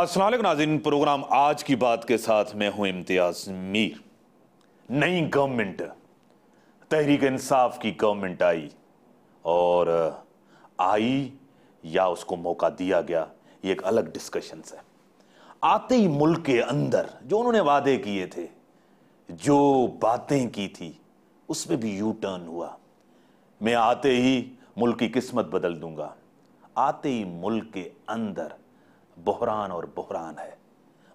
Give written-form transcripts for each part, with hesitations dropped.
अस्सलाम वालेकुम नाज़रीन, प्रोग्राम आज की बात के साथ मैं हूं इम्तियाज मीर। नई गवर्नमेंट, तहरीक इंसाफ की गवर्नमेंट आई और आई या उसको मौका दिया गया, ये एक अलग डिस्कशन है। आते ही मुल्क के अंदर जो उन्होंने वादे किए थे, जो बातें की थी, उसमें भी यू टर्न हुआ। मैं आते ही मुल्क की किस्मत बदल दूंगा। आते ही मुल्क के अंदर बहरान और बहरान है।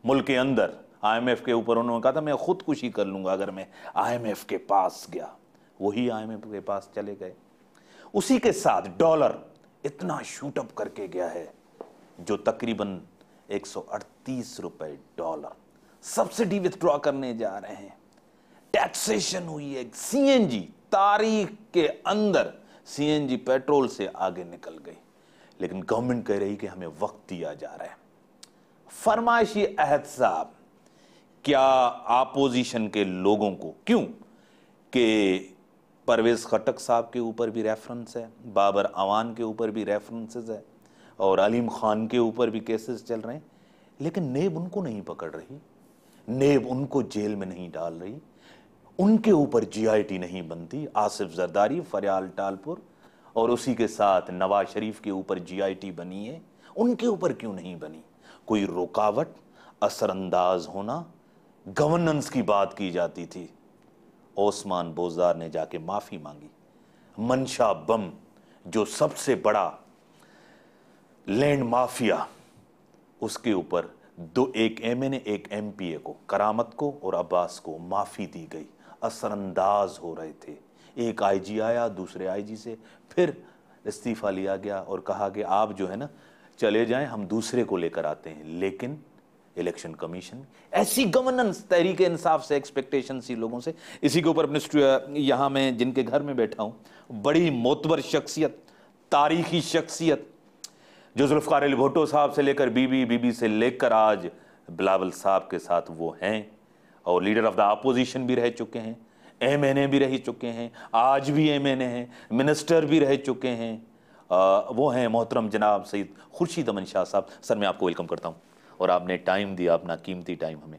मुल्क के अंदर आईएमएफ के ऊपर उन्होंने कहा था मैं खुदकुशी कर लूंगा अगर मैं आईएमएफ के पास गया। वही आईएमएफ के पास चले गए। उसी के साथ डॉलर इतना शूट अप करके गया है जो तकरीबन 138 रुपए डॉलर। सब्सिडी विथड्रॉ करने जा रहे हैं। टैक्सेशन हुई है। सीएनजी तारीख के अंदर सीएनजी पेट्रोल से आगे निकल गई, लेकिन गवर्नमेंट कह रही कि हमें वक्त दिया जा रहा है। फरमाइशी अहद साहब, क्या आपोजिशन के लोगों को, क्यों कि परवेज खटक साहब के ऊपर भी रेफरेंस है, बाबर अवान के ऊपर भी रेफरेंसेस है और अलीम खान के ऊपर भी केसेस चल रहे हैं, लेकिन नेब उनको नहीं पकड़ रही, नेब उनको जेल में नहीं डाल रही, उनके ऊपर जीआईटी नहीं बनती। आसिफ जरदारी, फरियाल टालपुर और उसी के साथ नवाज शरीफ के ऊपर जीआईटी बनी है, उनके ऊपर क्यों नहीं बनी? कोई रुकावट, असरअंदाज होना, गवर्नेंस की बात की जाती थी। ओस्मान बोजार ने जाके माफी मांगी। मंशा बम, जो सबसे बड़ा लैंड माफिया, उसके ऊपर एक एमएनए एक एमपीए को, करामत को और अब्बास को माफी दी गई। असरअंदाज हो रहे थे। एक आईजी आया, दूसरे आईजी से फिर इस्तीफा लिया गया और कहा कि आप जो है ना चले जाएं, हम दूसरे को लेकर आते हैं। लेकिन इलेक्शन कमीशन, ऐसी गवर्नेंस तहरीक इंसाफ से एक्सपेक्टेशन थी लोगों से। इसी के ऊपर अपने यहाँ मैं जिनके घर में बैठा हूँ, बड़ी मोतबर शख्सियत, तारीखी शख्सियत, जो जुल्फकार अली भुट्टो साहब से लेकर बीबी से लेकर आज बिलावल साहब के साथ वो हैं और लीडर ऑफ द अपोजिशन भी रह चुके हैं, एमएनए भी रह चुके हैं, आज भी एमएनए हैं, मिनिस्टर भी रह चुके हैं। वो हैं मोहतरम जनाब सईद खुर्शीद अमन शाह साहब। सर, मैं आपको वेलकम करता हूं और आपने टाइम दिया, अपना कीमती टाइम हमें।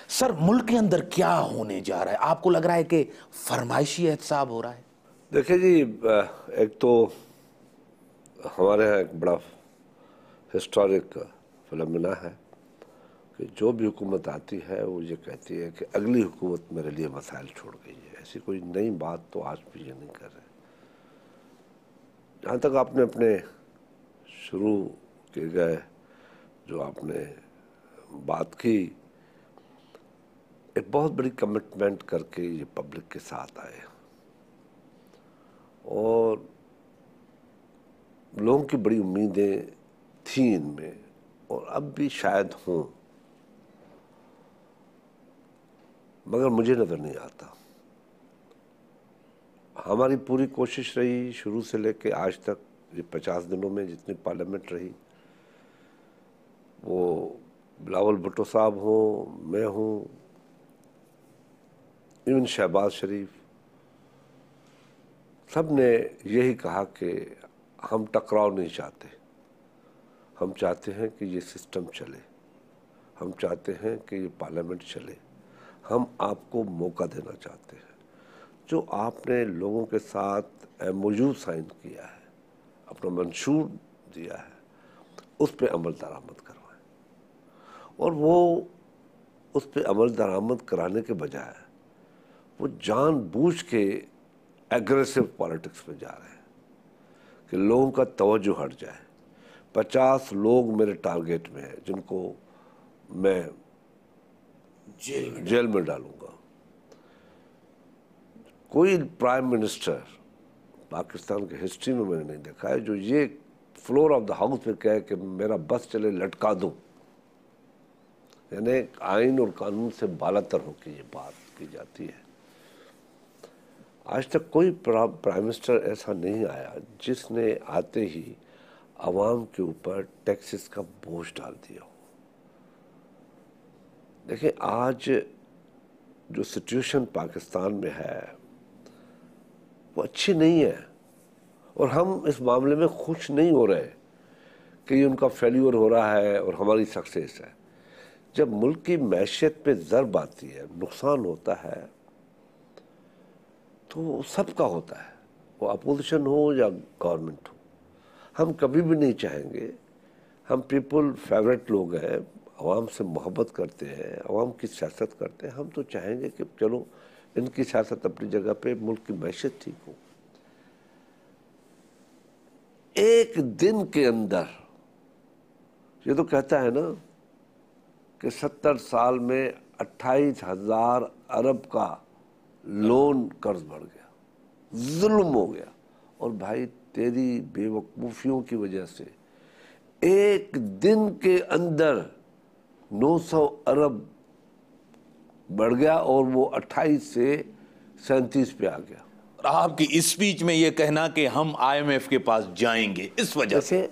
सर, मुल्क के अंदर क्या होने जा रहा है? आपको लग रहा है कि फरमाइशी एहतसाब हो रहा है? देखिए जी, एक तो हमारे यहाँ एक बड़ा हिस्टोरिक फिनोमेना है कि जो भी हुकूमत आती है वो ये कहती है कि अगली हुकूमत मेरे लिए मसाइल छोड़ गई है। ऐसी कोई नई बात तो आज भी ये नहीं कर रहे। जहाँ तक आपने अपने शुरू किए गए जो आपने बात की, एक बहुत बड़ी कमिटमेंट करके ये पब्लिक के साथ आए और लोगों की बड़ी उम्मीदें थी इनमें और अब भी शायद हों, मगर मुझे नज़र नहीं आता। हमारी पूरी कोशिश रही शुरू से लेके आज तक, ये 50 दिनों में जितनी पार्लियामेंट रही, वो बिलावल भुट्टो साहब हों, मैं हूँ, इवन शहबाज शरीफ, सब ने यही कहा कि हम टकराव नहीं चाहते। हम चाहते हैं कि ये सिस्टम चले, हम चाहते हैं कि ये पार्लियामेंट चले, हम आपको मौका देना चाहते हैं। जो आपने लोगों के साथ एमओयू साइन किया है, अपना मंशूर दिया है, उस पर अमल दरामद करवाएं। और वो उस पर अमल दरामद कराने के बजाय वो जानबूझ के एग्रेसिव पॉलिटिक्स में जा रहे हैं कि लोगों का तवज्जो हट जाए। 50 लोग मेरे टारगेट में हैं जिनको मैं जेल में डालूंगा। कोई प्राइम मिनिस्टर पाकिस्तान की हिस्ट्री में मैंने नहीं देखा है जो ये फ्लोर ऑफ द हाउस पे कहे कि मेरा बस चले लटका दूं। यानी आइन और कानून से बालातर होकर ये बात की जाती है। आज तक कोई प्राइम मिनिस्टर ऐसा नहीं आया जिसने आते ही आवाम के ऊपर टैक्सेस का बोझ डाल दिया हो। देखिए, आज जो सिचुएशन पाकिस्तान में है वो अच्छी नहीं है और हम इस मामले में खुश नहीं हो रहे कि ये उनका फेल्यूर हो रहा है और हमारी सक्सेस है। जब मुल्क की मैशियत पे ज़रब आती है, नुकसान होता है, तो सबका होता है, वो अपोजिशन हो या गवर्नमेंट हो। हम कभी भी नहीं चाहेंगे, हम पीपल फेवरेट लोग हैं, आवाम से मोहब्बत करते हैं, आवाम की सियासत करते हैं। हम तो चाहेंगे कि चलो इनकी सियासत अपनी जगह पे, मुल्क की मैशियत ठीक हो। एक दिन के अंदर, ये तो कहता है ना कि 70 साल में 28,000 अरब का लोन कर्ज बढ़ गया, जुल्म हो गया। और भाई तेरी बेवकूफ़ियों की वजह से एक दिन के अंदर 900 अरब बढ़ गया और वो 28 से 37 पे आ गया। और आपकी स्पीच में यह कहना कि हम आईएमएफ के पास जाएंगे, इस वजह से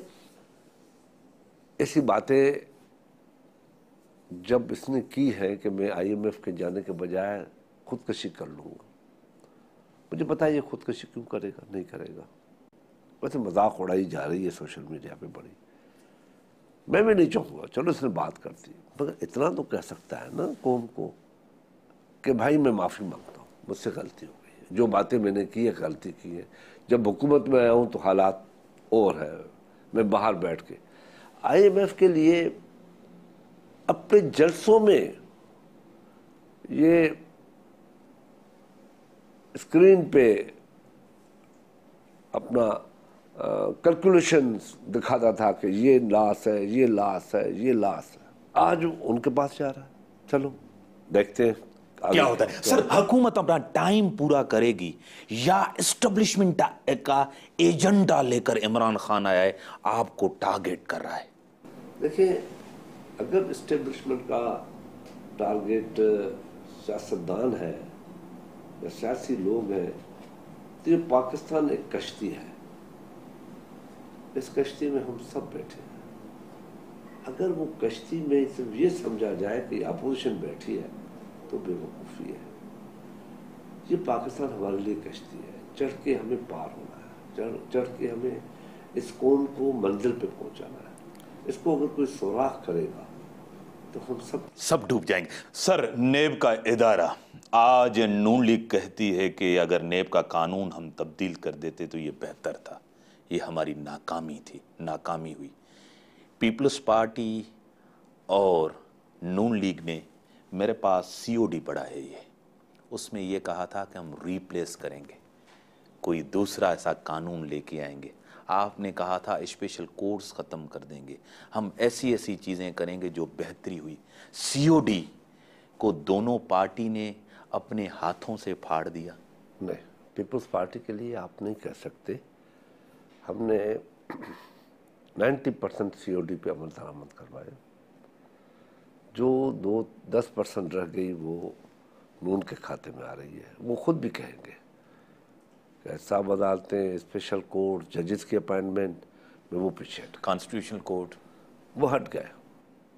ऐसी बातें जब इसने की है कि मैं आईएमएफ के जाने के बजाय खुदकशी कर लूँगा, मुझे पता है ये खुदकशी क्यों करेगा, नहीं करेगा। वैसे मजाक उड़ाई जा रही है सोशल मीडिया पे बड़ी, मैं भी नहीं चाहूँगा, चलो इसने बात कर दी, मगर इतना तो कह सकता है ना कौम को कि भाई मैं माफ़ी मांगता हूँ, मुझसे गलती हो गई है, जो बातें मैंने की है गलती की है। जब हुकूमत में आया हूँ तो हालात और है, मैं बाहर बैठ के आईएमएफ के लिए अपने जलसों में ये स्क्रीन पे अपना कैलकुलेशंस दिखाता था कि ये लॉस है, ये लॉस है, ये लॉस है। आज उनके पास जा रहा है, चलो देखते हैं क्या होता है। सर, हुकूमत अपना टाइम पूरा करेगी या एस्टेब्लिशमेंट का एजेंडा लेकर इमरान खान आया है, आपको टारगेट कर रहा है? देखिए, अगर एस्टेब्लिशमेंट का टारगेट सियासतदान है या सियासी लोग हैं, तो ये पाकिस्तान एक कश्ती है, इस कश्ती में हम सब बैठे हैं। अगर वो कश्ती में सिर्फ ये समझा जाए कि अपोजिशन बैठी है तो बेवकूफ़ी है। ये पाकिस्तान हमारे लिए कश्ती है, चढ़ के हमें पार होना है, चढ़ के हमें इस कौम को मंजिल पे पहुंचाना है। इसको अगर कोई सुराख करेगा तो हम सब डूब जाएंगे। सर, नेब का इदारा, आज नून लीग कहती है कि अगर नेब का कानून हम तब्दील कर देते तो ये बेहतर था। ये हमारी नाकामी थी, नाकामी हुई। पीपल्स पार्टी और नून लीग ने मेरे पास सीओडी पड़ा है, ये उसमें ये कहा था कि हम रिप्लेस करेंगे, कोई दूसरा ऐसा कानून लेके आएंगे। आपने कहा था स्पेशल कोर्स ख़त्म कर देंगे, हम ऐसी ऐसी चीज़ें करेंगे जो बेहतरी हुई। सीओडी को दोनों पार्टी ने अपने हाथों से फाड़ दिया। नहीं, पीपल्स पार्टी के लिए आप नहीं कह सकते। हमने 90% सीओडी पे अमल दरामद करवाया, जो 10% रह गई वो नून के खाते में आ रही है। वो खुद भी कहेंगे साहब अदालतें, स्पेशल कोर्ट, जजेस की अपॉइंटमेंट में वो पीछे हट, कॉन्स्टिट्यूशनल कोर्ट वो हट गए,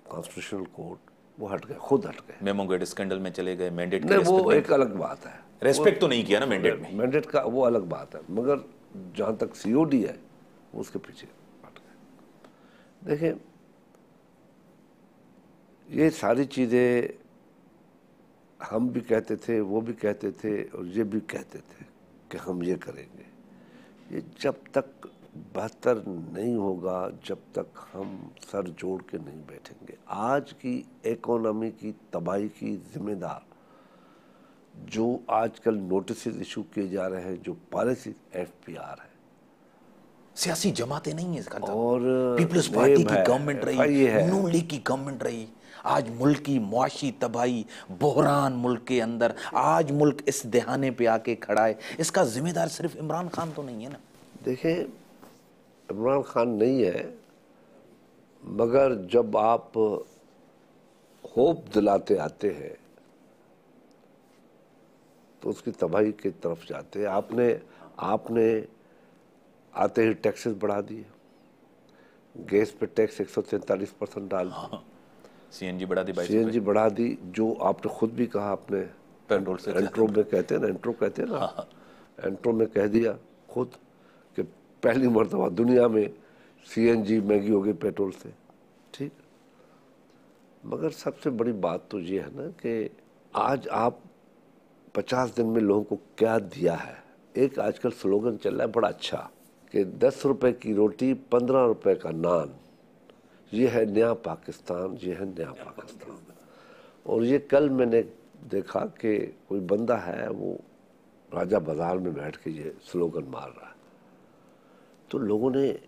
कॉन्स्टिट्यूशनल कोर्ट वो हट गए, खुद हट गए। मेमो गेट स्कैंडल में चले गए, मैंडेट नहीं, वो एक अलग बात है, रेस्पेक्ट तो नहीं किया ना मैंडेट में, मैंडेट का वो अलग बात है, मगर जहाँ तक सीओडी है वो उसके पीछे हट गए। देखिए, ये सारी चीज़ें हम भी कहते थे, वो भी कहते थे और ये भी कहते थे कि हम ये करेंगे। ये जब तक बेहतर नहीं होगा, जब तक हम सर जोड़ के नहीं बैठेंगे। आज की इकोनॉमी की तबाही की जिम्मेदार जो आजकल नोटिस इशू किए जा रहे हैं, जो पॉलिसी एफपीआर है, सियासी जमातें नहीं है इसका, और पीपल्स पार्टी की गवर्नमेंट रही, नून लीग की गवर्नमेंट रही। आज मुल्क की मुआशी तबाही, बहरान मुल्क के अंदर, आज मुल्क इस दहाने पे आके खड़ा है, इसका जिम्मेदार सिर्फ इमरान खान तो नहीं है ना। देखें, इमरान खान नहीं है, मगर जब आप होप दिलाते आते हैं तो उसकी तबाही की तरफ जाते हैं। आपने आते ही टैक्सेस बढ़ा दिए, गैस पे टैक्स 143% डाल दिया, सीएनजी बढ़ा दी, सीएनजी बढ़ा दी, जो आपने खुद भी कहा, आपने पेट्रोल से एंट्रो में कहते हैं ना, एंट्रो में कह दिया खुद कि पहली मरतबा दुनिया में CNG महंगी हो गई पेट्रोल से, ठीक। मगर सबसे बड़ी बात तो ये है ना कि आज आप 50 दिन में लोगों को क्या दिया है। एक आजकल स्लोगन चल रहा है बड़ा अच्छा कि 10 रुपए की रोटी 15 रुपए का नान, ये है नया पाकिस्तान, ये है नया पाकिस्तान। और ये कल मैंने देखा कि कोई बंदा है वो राजा बाजार में बैठ के ये स्लोगन मार रहा है, तो लोगों ने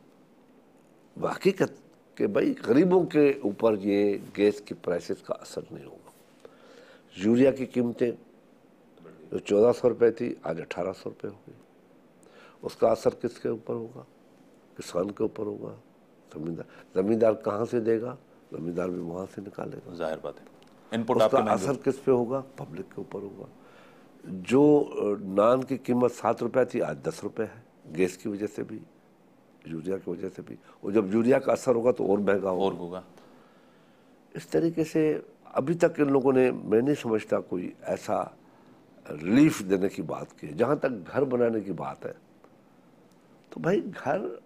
वाकई कि भाई गरीबों के ऊपर ये गैस की प्राइसेस का असर नहीं होगा। यूरिया की कीमतें जो 1400 रुपये थी आज 1800 रुपये हो गई, उसका असर किसके ऊपर होगा? किसान के ऊपर होगा। जमींदार कहाँ से देगा? जमींदार भी वहाँ से निकालेगा, जाहिर बात है। इनपुट उसका असर किस पे होगा? पब्लिक के ऊपर होगा। जो नान की कीमत 7 रुपये थी आज 10 रुपये है, गैस की वजह से भी, यूरिया की वजह से भी। और जब यूरिया का असर होगा तो और महंगा होगा। इस तरीके से अभी तक इन लोगों ने, मैं नहीं समझता कोई ऐसा रिलीफ देने की बात की है। जहाँ तक घर बनाने की बात है तो भाई घर,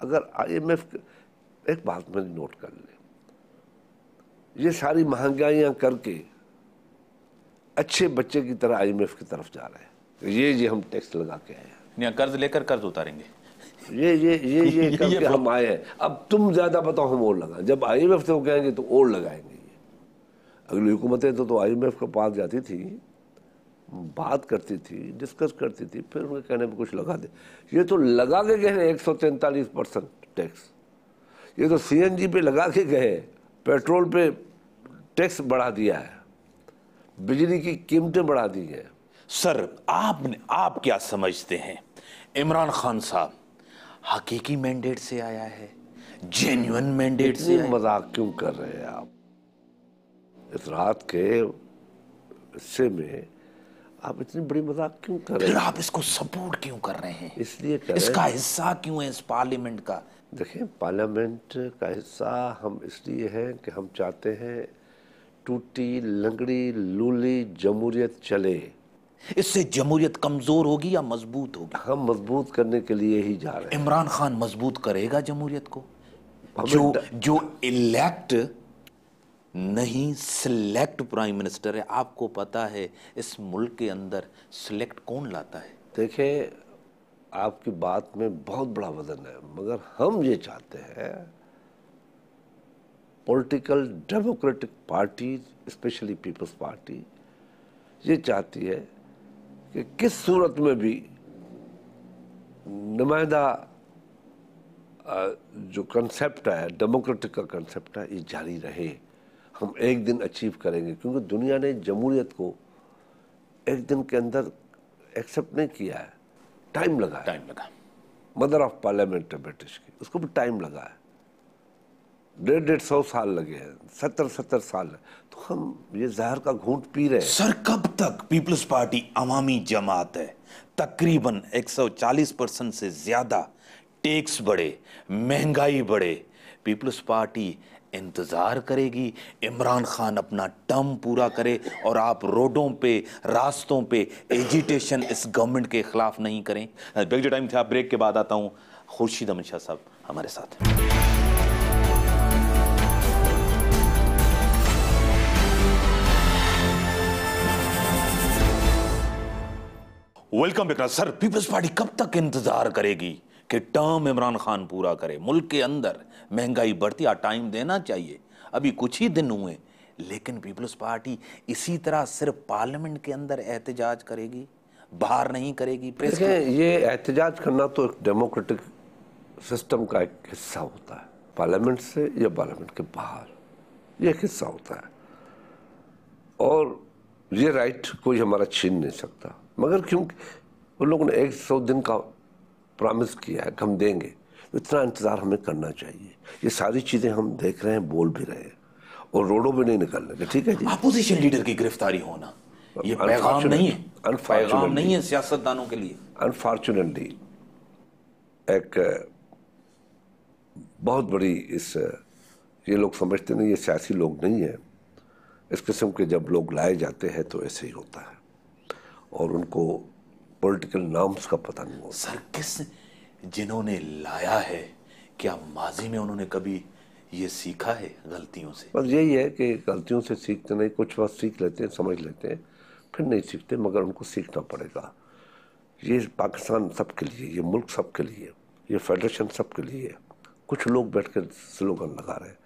अगर IMF, एक बात मैंने नोट कर ले, ये सारी महंगाइयाँ करके अच्छे बच्चे की तरह IMF की तरफ जा रहे हैं। ये हम टैक्स लगा के आए हैं, कर्ज लेकर कर्ज उतारेंगे, ये करके हम आए हैं। अब तुम ज्यादा बताओ हम और लगाएं। जब IMF से वो कहेंगे तो और लगाएंगे। ये अगली हुकूमतें तो IMF के पास जाती थी, बात करती थी, डिस्कस करती थी, फिर उनके कहने पे कुछ लगा दे। ये तो लगा के गए 143% टैक्स। ये तो CNG पे लगा के गए, पेट्रोल पे टैक्स बढ़ा दिया है, बिजली की कीमतें बढ़ा दी हैं। सर आप क्या समझते हैं, इमरान खान साहब हकीकी मैंडेट से आया है, जेन्युइन मैंडेट से आया? मजाक क्यों कर रहे हैं आप? इस रात के हिस्से में आप इतनी बड़ी मजाक क्यों कर रहे हैं? फिर आप इसको सपोर्ट क्यों कर रहे हैं? इसलिए कर रहे हैं, इसका हिस्सा क्यों है इस पार्लियामेंट का? देखिए, पार्लियामेंट का हिस्सा हम इसलिए हैं कि हम चाहते हैं टूटी लंगड़ी लूली जमहूरियत चले। इससे जमहूरियत कमजोर होगी या मजबूत होगी? हम मजबूत करने के लिए ही जा रहे हैं। इमरान खान मजबूत करेगा जमहूरियत को? जो इलेक्ट नहीं सिलेक्ट प्राइम मिनिस्टर है, आपको पता है इस मुल्क के अंदर सिलेक्ट कौन लाता है? देखिए, आपकी बात में बहुत बड़ा वजन है, मगर हम ये चाहते हैं political democratic party, specially peoples party, ये चाहती है कि किस सूरत में भी नुमाइंदा जो कंसेप्ट है, डेमोक्रेटिक का कंसेप्ट है, ये जारी रहे। हम एक दिन अचीव करेंगे, क्योंकि दुनिया ने जमहूरियत को एक दिन के अंदर एक्सेप्ट नहीं किया है, टाइम लगा। मदर ऑफ पार्लियामेंट है ब्रिटिश की, उसको भी टाइम लगा है, 150 साल लगे हैं, 70 साल है। तो हम ये जहर का घूंट पी रहे हैं। सर, कब तक? पीपल्स पार्टी अवामी जमात है, तकरीबन 140% से ज्यादा टैक्स बढ़े, महंगाई बढ़े, पीपल्स पार्टी इंतजार करेगी इमरान खान अपना टर्म पूरा करे और आप रोडों पे, रास्तों पे एजिटेशन इस गवर्नमेंट के खिलाफ नहीं करें? ब्रेक जो टाइम था, ब्रेक के बाद आता हूं। खुर्शीद अहमद शाह साहब हमारे साथ। Welcome back. Sir, peoples party कब तक इंतजार करेगी कि टर्म इमरान खान पूरा करे? मुल्क के अंदर महंगाई बढ़ती, टाइम देना चाहिए। अभी कुछ ही दिन हुए, लेकिन पीपल्स पार्टी इसी तरह सिर्फ पार्लियामेंट के अंदर एहतजाज करेगी, बाहर नहीं करेगी। प्रेस ये एहतजाज करना तो एक डेमोक्रेटिक सिस्टम का एक हिस्सा होता है, पार्लियामेंट से या पार्लियामेंट के बाहर ये एक हिस्सा होता है, और ये राइट कोई हमारा छीन नहीं सकता। मगर क्योंकि उन लोगों ने 100 दिन का प्रॉमिस किया है कि हम देंगे, तो इतना इंतजार हमें करना चाहिए। ये सारी चीजें हम देख रहे हैं, बोल भी रहे हैं, और रोडों पे नहीं निकल रहे। ठीक है जी, अपोजिशन लीडर की गिरफ्तारी होना ये पैगाम नहीं है, पैगाम नहीं है सियासतदानों के लिए। अनफॉर्चुनेटली एक बहुत बड़ी ये लोग समझते नहीं, ये सियासी लोग नहीं है। इस किस्म के जब लोग लाए जाते हैं तो ऐसे ही होता है, और उनको पॉलिटिकल नॉर्म्स का पता नहीं होता। सर, जिन्होंने लाया है क्या माजी में उन्होंने कभी ये सीखा है गलतियों से? बस यही है कि गलतियों से सीखते नहीं, कुछ बात सीख लेते हैं, समझ लेते हैं, फिर नहीं सीखते, मगर उनको सीखना पड़ेगा। ये पाकिस्तान सबके लिए, ये मुल्क सबके लिए, ये फेडरेशन सबके लिए है। कुछ लोग बैठ कर स्लोगन लगा रहे हैं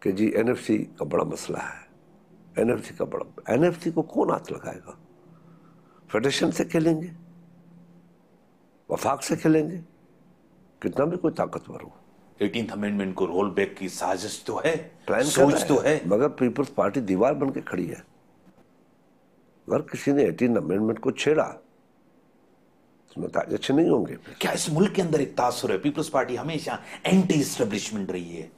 कि जी एनएफसी का बड़ा मसला है, एनएफसी का बड़ा, एनएफसी को कौन हाथ लगाएगा? फेडरेशन से खेलेंगे, वफाक से खेलेंगे, कितना भी कोई ताकतवर हो। 18th अमेंडमेंट को रोल बैक की साजिश तो है, प्लान सोच तो है, मगर पीपल्स पार्टी दीवार बन के खड़ी है। अगर किसी ने 18 अमेंडमेंट को छेड़ा तो नतीजे अच्छे नहीं होंगे। क्या इस मुल्क के अंदर एक तासुर है? पीपल्स पार्टी हमेशा एंटी एस्टेब्लिशमेंट रही है,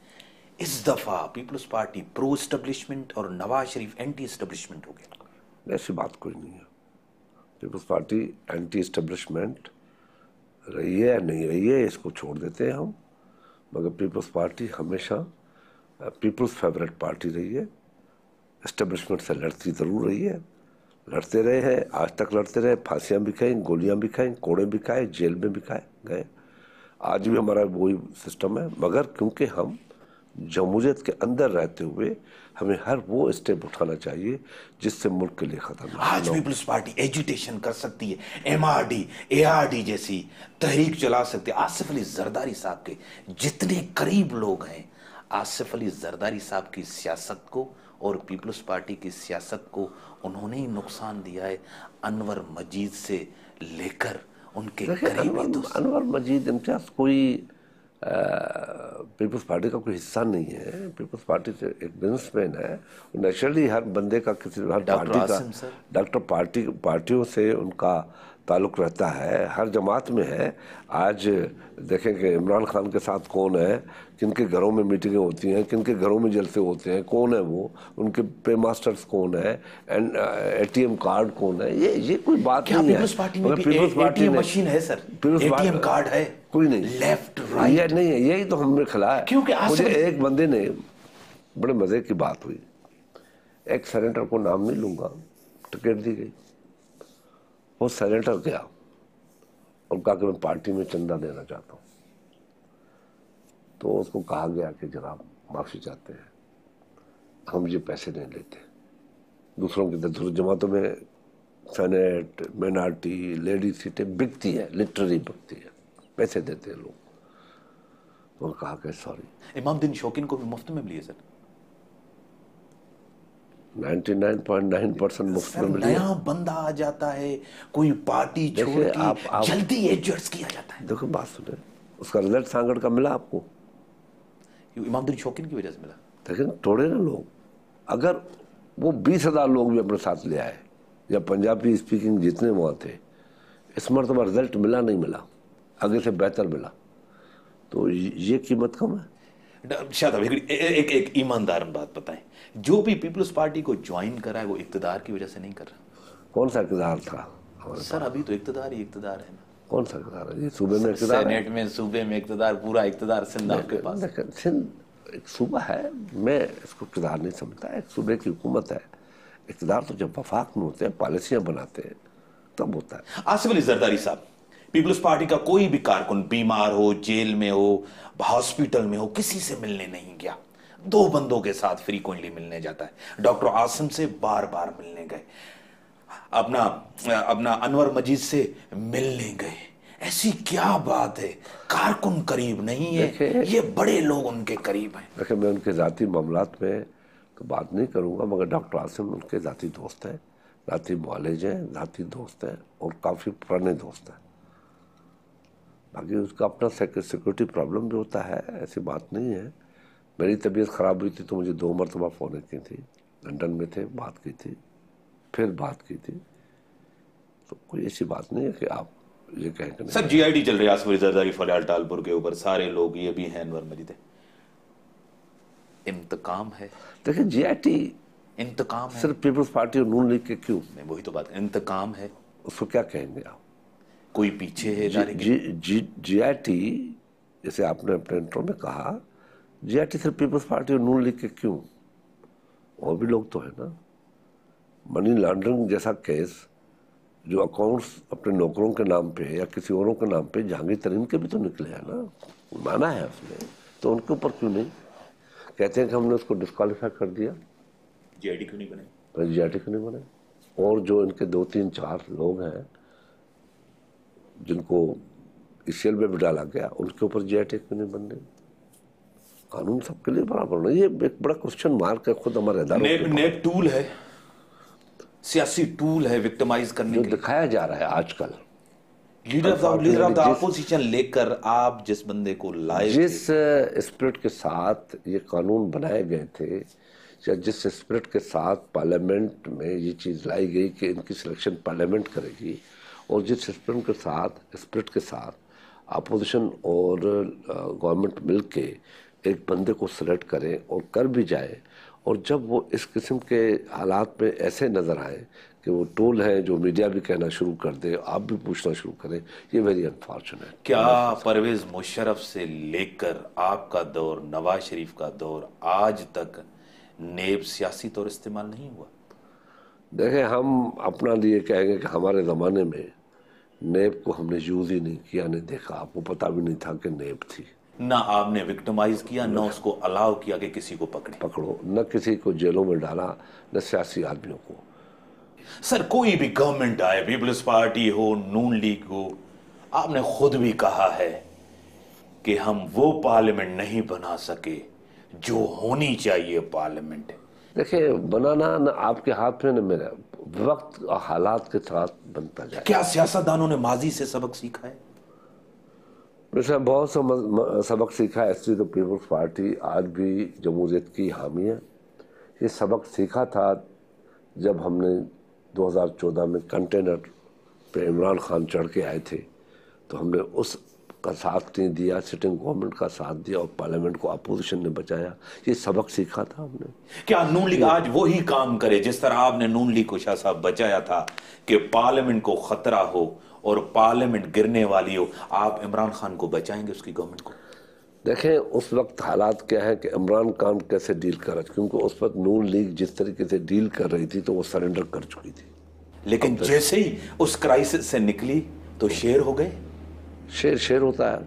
इस दफा पीपल्स पार्टी प्रो एस्टेब्लिशमेंट और नवाज शरीफ एंटी एस्टेब्लिशमेंट हो गया। ऐसी बात कोई नहीं है। पीपल्स पार्टी एंटी एस्टेब्लिशमेंट रही है या नहीं रही है इसको छोड़ देते हैं हम, मगर पीपल्स पार्टी हमेशा पीपल्स फेवरेट पार्टी रही है। एस्टेब्लिशमेंट से लड़ती ज़रूर रही है, लड़ते रहे हैं, आज तक लड़ते रहे, फांसियाँ भी खाई, गोलियाँ भी खाई, कोड़े भी खाए, जेल में भी खाए गए। आज भी हमारा वही सिस्टम है, मगर क्योंकि हम जमहूरियत के अंदर रहते हुए हमें हर वो स्टेप उठाना चाहिए जिससे मुल्क के लिए खतरनाक। आज पीपल्स पार्टी एजुटेशन कर सकती है, एमआरडी एआरडी जैसी तहरीक चला सकती है। आसिफ अली जरदारी साहब के जितने करीब लोग हैं, आसिफ अली जरदारी साहब की सियासत को और पीपल्स पार्टी की सियासत को उन्होंने ही नुकसान दिया है। अनवर मजीद से लेकर उनके करीबी दोस्त, अनवर मजीद इम्तियाज कोई पीपल्स पार्टी का कोई हिस्सा नहीं है। पीपल्स पार्टी से एक बिजनेसमैन है, नेचुरली हर बंदे का किसी हर पार्टी का डॉक्टर पार्टियों से उनका ताल्लुक़ रहता है, हर जमात में है। आज देखें कि इमरान खान के साथ कौन है, किनके घरों में मीटिंगें होती हैं, किनके घरों में जलसे होते हैं, कौन है वो, उनके पे मास्टर्स कौन है, एंड एटीएम कार्ड कौन है, ये कोई बात नहीं है। पीपल्स पार्टी में एटीएम मशीन है सर, एटीएम कार्ड है, कोई नहीं, लेफ्ट राइट ये नहीं है, यही तो हमने खिलाया है। क्योंकि मुझे एक बंदे ने, बड़े मजे की बात हुई, एक सेनेटर को नाम नहीं लूंगा, टिकट दी गई, वो सेनेटर गया और कहा कि मैं पार्टी में चंदा देना चाहता हूँ। तो उसको कहा गया कि जनाब माफी चाहते हैं, हम ये पैसे नहीं लेते। दूसरों की दूसरी जमातों में सेनेट, माइनॉरिटी, लेडी सीटें बिकती है, लिटरली बिकती है, पैसे देते हैं लोग। तो कहा कि सॉरी। इमामुद्दीन शौकीन को भी मुफ्त में मिली है सर, 99.9% मुफ्त में मिली। नया बंदा आ जाता है, कोई पार्टी छोड़ के जल्दी एडजस्ट किया जाता है। देखो बात सुने, उसका रिजल्ट सांगड़ का मिला आपको, इमामुद्दीन शौकीन की वजह से मिला। लेकिन थोड़े ना लोग, अगर वो 20,000 लोग भी अपने साथ ले आए या पंजाबी स्पीकिंग जितने वहाँ थे, इस मरतबा रिजल्ट मिला नहीं मिला, आगे से बेहतर मिला, तो ये कीमत कम है। शायद एक ईमानदार बात बताएं, जो भी पीपल्स पार्टी को ज्वाइन करा है वो इक्तदार की वजह से नहीं कर रहा। कौन सा इक़्तिदार था सर? अभी तो इक्तदार ही इक्तदार है ना। कौन सा इक़्तिदार है? ये सूबे में इक़्तिदार, सेनेट में, सूबे में इक्तदार, पूरा इक्तदार सिंध आपके पास। सिंध एक सूबा है, मैं इसको इक़्तिदार नहीं समझता। एक सूबे की हुकूमत है, इक़्तिदार तो जब वफाक में होते हैं, पॉलिसियाँ बनाते हैं, तब होता है। आसिफ अली जरदारी साहब, पीपल्स पार्टी का कोई भी कारकुन बीमार हो, जेल में हो, हॉस्पिटल में हो, किसी से मिलने नहीं गया। 2 बंदों के साथ फ्रीक्वेंटली मिलने जाता है। डॉक्टर आसिम से बार बार मिलने गए, अपना अनवर मजीद से मिलने गए। ऐसी क्या बात है? कारकुन करीब नहीं है, ये बड़े लोग उनके करीब हैं। देखिए, मैं उनके ज़ाती मामलात में तो बात नहीं करूंगा, मगर डॉक्टर आसिम उनके ज़ाती दोस्त हैं, ज़ाती मुआलिज हैं, ज़ाती दोस्त हैं और काफ़ी पुराने दोस्त हैं। बाकी उसका अपना सिक्योरिटी प्रॉब्लम भी होता है, ऐसी बात नहीं है। मेरी तबीयत ख़राब हुई थी तो मुझे 2 मरतबा फ़ोन की थी, लंदन में थे, बात की थी, फिर बात की थी। तो कोई ऐसी बात नहीं है कि आप ये कहें कि सर जीआईडी चल रही है आसिफ अली जरदारी फलाल टालपुर के ऊपर, सारे लोग, ये भी हैं अनवर मजीद है। इंतकाम है। देखिए, जीआईटी इंतकाम है सिर्फ पीपल्स पार्टी और नून लीग के क्यों? नहीं, वही तो बात, इंतकाम है। उसको क्या कहेंगे आप? कोई पीछे है? जीआईटी, जैसे आपने अपने इंट्रो में कहा, जीआईटी सिर्फ पीपल्स पार्टी और नून लीग के क्यों? और भी लोग तो है ना। मनी लॉन्ड्रिंग जैसा केस जो अकाउंट्स अपने नौकरों के नाम पे या किसी औरों के नाम पे जहांगीर तरीन के भी तो निकले हैं ना, माना है उसने, तो उनके ऊपर क्यों नहीं? कहते हैं कि हमने उसको डिस्क्वालीफाई कर दिया, जीआईडी क्यों नहीं बने? जीआईटी क्यों नहीं बने? और जो इनके 2-3-4 लोग हैं जिनको ईसीएल में भी डाला गया, उनके ऊपर जीआईटी क्यों नहीं बन रही? कानून सबके लिए बराबर नहीं, ये एक बड़ा क्वेश्चन मार्क है खुद हमारे अदालत नेब नेब टूल है, सियासी टूल है विक्टिमाइज करने जो के लिए। दिखाया जा रहा है आजकल। लीडर ऑफ द अपोजिशन लेकर आप जिस बंदे को लाए, जिस स्पिरिट के साथ ये कानून बनाए गए थे या जिस स्पिरिट के साथ पार्लियामेंट में ये चीज़ लाई गई कि इनकी सिलेक्शन पार्लियामेंट करेगी, और जिस स्पिरिट के साथ अपोजिशन और गवर्नमेंट मिलके एक बंदे को सिलेक्ट करें और कर भी जाए, और जब वो इस किस्म के हालात में ऐसे नज़र आए कि वो टूल है जो मीडिया भी कहना शुरू कर दे, आप भी पूछना शुरू करें, ये वेरी अनफॉर्चुनेट। क्या परवेज मुशर्रफ से लेकर आपका दौर, नवाज शरीफ का दौर, आज तक नेब सियासी तौर इस्तेमाल नहीं हुआ? देखें, हम अपना लिए कहेंगे कि हमारे ज़माने में नेब को हमने यूज़ ही नहीं किया, नहीं देखा, आपको पता भी नहीं था कि नेब थी। ना आपने विक्टिमाइज किया, ना उसको अलाउ किया कि किसी को पकड़ो, न किसी को जेलों में डाला, न सियासी आदमियों को। सर कोई भी गवर्नमेंट आए, पीपल्स पार्टी हो, नून लीग हो, आपने खुद भी कहा है कि हम वो पार्लियामेंट नहीं बना सके जो होनी चाहिए पार्लियामेंट। देखिए, बनाना न आपके हाथ में न मेरे, वक्त और हालात के साथ बनता जाए। क्या सियासतदानों ने माजी से सबक सीखा है? वैसे बहुत सबक सीखा है। ऐसी तो पीपल्स पार्टी आज भी जमहूरियत की हामी है। ये सबक सीखा था जब हमने 2014 में कंटेनर पे इमरान खान चढ़ के आए थे, तो हमने उसका साथ नहीं दिया, सिटिंग गवर्नमेंट का साथ दिया और पार्लियामेंट को अपोजिशन ने बचाया। ये सबक सीखा था हमने। क्या नून लीग आज वही काम करे जिस तरह आपने नून लीग को शाह साहब बचाया था कि पार्लियामेंट को खतरा हो और पार्लियामेंट गिरने वाली हो? आप इमरान खान को बचाएंगे, उसकी गवर्नमेंट को? देखें, उस वक्त हालात क्या है कि इमरान खान कैसे डील कर रहा था, क्योंकि उस वक्त नून लीग जिस तरीके से डील कर रही थी तो वो सरेंडर कर चुकी थी। लेकिन जैसे ही उस क्राइसिस से निकली तो शेर हो गए। शेर होता है।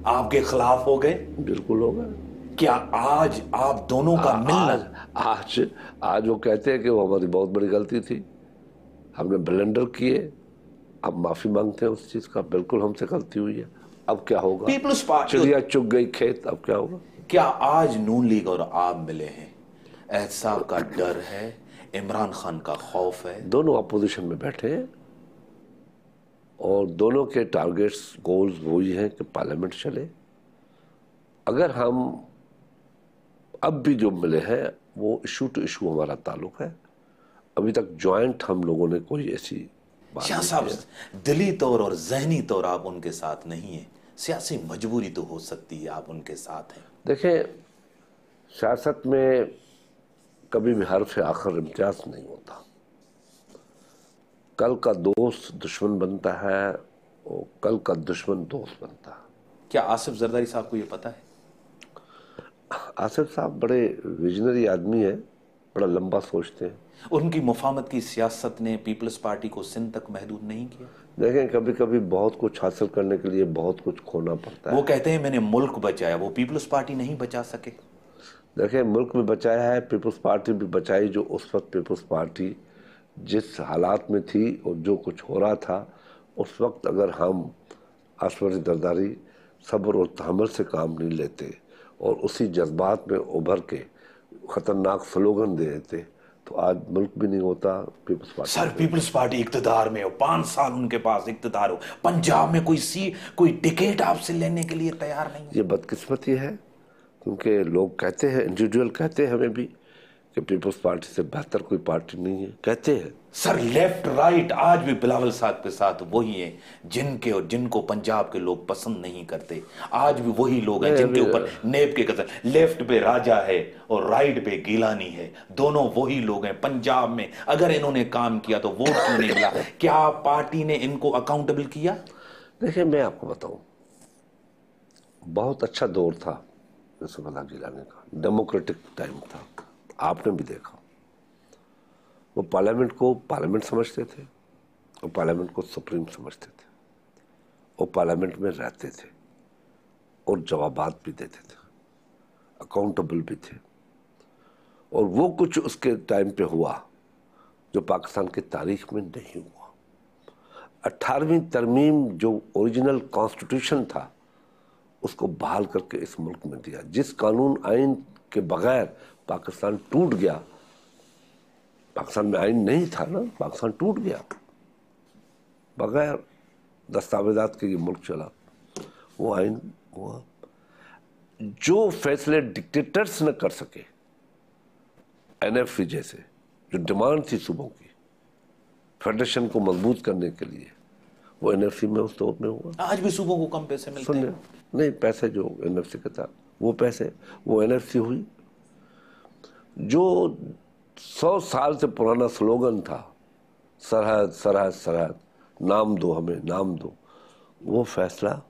आपके खिलाफ हो गए। बिल्कुल हो गए। क्या आज आप दोनों का मिलना? आज वो कहते हैं कि वो हमारी बहुत बड़ी गलती थी, हमने ब्लंडर किए, अब माफी मांगते हैं उस चीज का। बिल्कुल हमसे गलती हुई है, अब क्या होगा? पीपल्स पार्टी चिड़िया चुग गई खेत, अब क्या होगा? क्या आज नून लीग और आप मिले हैं, एहसाब का डर है, इमरान खान का खौफ है? दोनों अपोजिशन में बैठे हैं और दोनों के टारगेट्स, गोल्स वही हैं कि पार्लियामेंट चले। अगर हम अब भी जो मिले हैं वो इशू टू इशू हमारा ताल्लुक है। अभी तक ज्वाइंट हम लोगों ने कोई ऐसी शाह साहब, दिली तौर और जहनी तौर आप उनके साथ नहीं है, सियासी मजबूरी तो हो सकती है, आप उनके साथ हैं। देखें, सियासत में कभी भी हर्फ आखिर इम्तियाज नहीं होता। कल का दोस्त दुश्मन बनता है और कल का दुश्मन दोस्त बनता है। क्या आसिफ जरदारी साहब को ये पता है? आसिफ साहब बड़े विजनरी आदमी है, बड़ा लंबा सोचते हैं। उनकी मुफाहमत की सियासत ने पीपल्स पार्टी को सिंध तक महदूद नहीं किया। देखें, कभी कभी बहुत कुछ हासिल करने के लिए बहुत कुछ खोना पड़ता है। वो कहते हैं मैंने मुल्क बचाया, वो पीपल्स पार्टी नहीं बचा सके। देखें, मुल्क भी बचाया है, पीपल्स पार्टी भी बचाई। जो उस वक्त पीपल्स पार्टी जिस हालात में थी और जो कुछ हो रहा था उस वक्त, अगर हम आसिफ जरदारी सब्र और तहम्मुल से काम नहीं लेते और उसी जज्बात में उभर के खतरनाक स्लोगन दे देते तो आज मुल्क भी नहीं होता। People's Party sir, peoples Party इक्तदार में हो, 5 साल उनके पास इक्तदार हो, पंजाब में कोई टिकट आपसे लेने के लिए तैयार नहीं। ये बदकिस्मती है, क्योंकि लोग कहते हैं, इंडिविजुअल कहते हैं हमें भी कि पीपल्स पार्टी से बेहतर कोई पार्टी नहीं है, कहते हैं। सर, लेफ्ट राइट आज भी बिलावल साहब के साथ वही है जिनके और जिनको पंजाब के लोग पसंद नहीं करते। आज भी वही लोग हैं जिनके ऊपर नेब के कदर। लेफ्ट पे राजा है और राइट पे गिलानी है, दोनों वही लोग हैं पंजाब में। अगर इन्होंने काम किया तो वोट क्यों नहीं मिला? क्या पार्टी ने इनको अकाउंटेबल किया? देखिए, मैं आपको बताऊं, बहुत अच्छा दौर था यूसुफ अल्लाह गिलानी का, डेमोक्रेटिक टाइम था। आपने भी देखा, वो पार्लियामेंट को पार्लियामेंट समझते थे, वो पार्लियामेंट को सुप्रीम समझते थे, वो पार्लियामेंट में रहते थे और जवाबात भी देते थे, अकाउंटेबल भी थे। और वो कुछ उसके टाइम पे हुआ जो पाकिस्तान की तारीख में नहीं हुआ। 18वीं तरमीम जो ओरिजिनल कॉन्स्टिट्यूशन था उसको बहाल करके इस मुल्क में दिया। जिस कानून आइन के बगैर पाकिस्तान टूट गया, पाकिस्तान में आइन नहीं था ना, पाकिस्तान टूट गया, बगैर दस्तावेजात के ये मुल्क चला, वो आइन हुआ। जो फैसले डिक्टेटर्स न कर सके, एनएफसी जैसे जो डिमांड थी सूबों की फेडरेशन को मजबूत करने के लिए, वो एनएफसी में उस दौर में हुआ। आज भी सूबों को कम पैसे मिलते हैं। नहीं, पैसे जो एनएफसी के था वो पैसे, वो एनएफसी हुई। जो 100 साल से पुराना स्लोगन था, सरहद सरहद सरहद, नाम दो हमें नाम दो, वो फैसला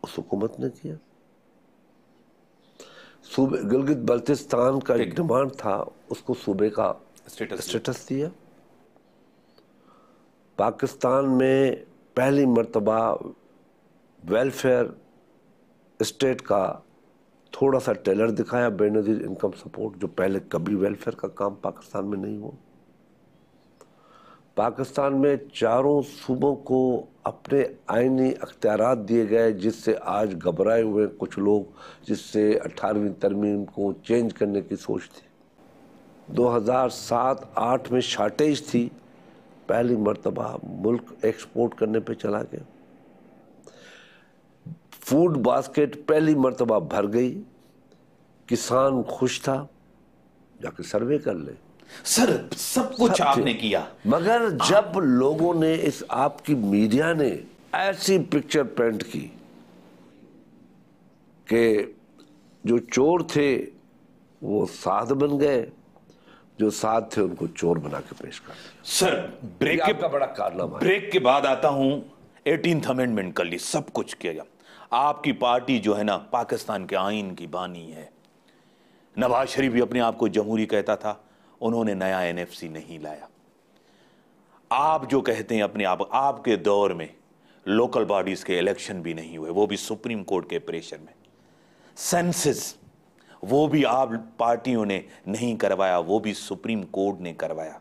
उस हुकूमत ने किया। सूबे गिलगित बल्तिस्तान का एक डिमांड था, उसको सूबे का स्टेटस दिया। पाकिस्तान में पहली मर्तबा वेलफेयर स्टेट का थोड़ा सा टेलर दिखाया, बेनजीर इनकम सपोर्ट, जो पहले कभी वेलफेयर का काम पाकिस्तान में नहीं हुआ। पाकिस्तान में चारों सूबों को अपने आईनी अख्तियारात दिए गए, जिससे आज घबराए हुए कुछ लोग, जिससे 18वीं तरमीम को चेंज करने की सोच थी। 2007-8 में शार्टेज थी, पहली मर्तबा मुल्क एक्सपोर्ट करने पे चला गया। फूड बास्केट पहली मर्तबा भर गई, किसान खुश था। जाके सर्वे कर ले सर, सब कुछ आपने किया, मगर जब लोगों ने इस, आपकी मीडिया ने ऐसी पिक्चर पेंट की कि जो चोर थे वो साध बन गए, जो साध थे उनको चोर बना के पेश कर दिया। सर, ब्रेक के बड़ा कारनामा, ब्रेक के बाद आता हूं। 18th अमेंडमेंट कर ली, सब कुछ किया गया। आपकी पार्टी जो है ना, पाकिस्तान के आइन की बानी है। नवाज शरीफ भी अपने आप को जमहूरी कहता था, उन्होंने नया एनएफसी नहीं लाया। आप जो कहते हैं अपने आप, आपके दौर में लोकल बॉडीज के इलेक्शन भी नहीं हुए, वो भी सुप्रीम कोर्ट के प्रेशर में। सेंसस वो भी आप पार्टियों ने नहीं करवाया, वो भी सुप्रीम कोर्ट ने करवाया।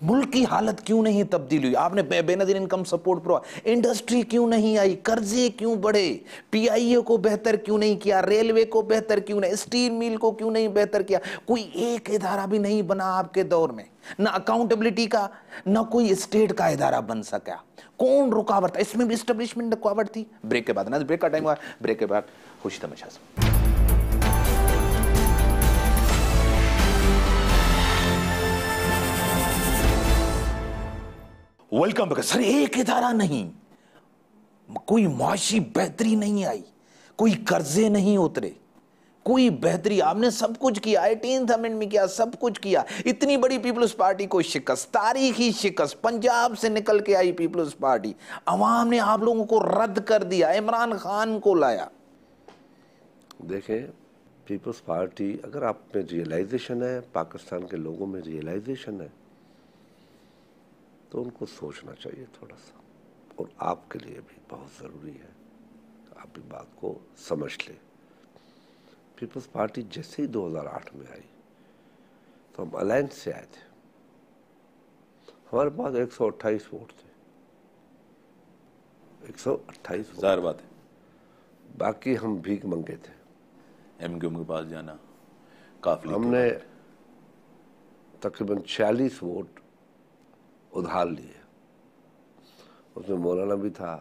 मुल्क की हालत क्यों नहीं तब्दील हुई? आपने Benazir income support pro, industry क्यों नहीं आई? कर्जे क्यों बढ़े? पीआईए को बेहतर क्यों नहीं किया? रेलवे को बेहतर क्यों नहीं? स्टील मिल को क्यों नहीं बेहतर किया? कोई एक इदारा भी नहीं बना आपके दौर में, ना अकाउंटेबिलिटी का, ना कोई स्टेट का इदारा बन सका। कौन रुकावट था? इसमें भी एस्टेब्लिशमेंट रुकावट थी। ब्रेक के बाद ना, ब्रेक का टाइम हुआ, ब्रेक के बाद खुशी तमाशा से। Welcome back. सर, एक इदारा नहीं, कोई माशी बेहतरी नहीं आई, कोई कर्जे नहीं उतरे, कोई बेहतरी। आपने सब कुछ किया, 18th अमेंडमेंट में किया, सब कुछ किया। इतनी बड़ी पीपल्स पार्टी को शिकस्त, तारीखी शिकस्त, पंजाब से निकल के आई पीपल्स पार्टी, अवाम ने आप लोगों को रद्द कर दिया, इमरान खान को लाया। देखें, पीपल्स पार्टी, अगर आप में रियलाइजेशन है, पाकिस्तान के लोगों में रियलाइजेशन है, तो उनको सोचना चाहिए थोड़ा सा। और आपके लिए भी बहुत ज़रूरी है आप भी बात को समझ लें। पीपल्स पार्टी जैसे ही 2008 में आई तो हम अलायंस से आए थे। हमारे पास 128 वोट थे, 128 ज़ाहिर बात है। बाकी हम भीख मंगे थे। एमक्यूएम के पास जाना काफी। हमने तकरीबन 46 वोट उधार लिए। उसमें मौलाना भी था,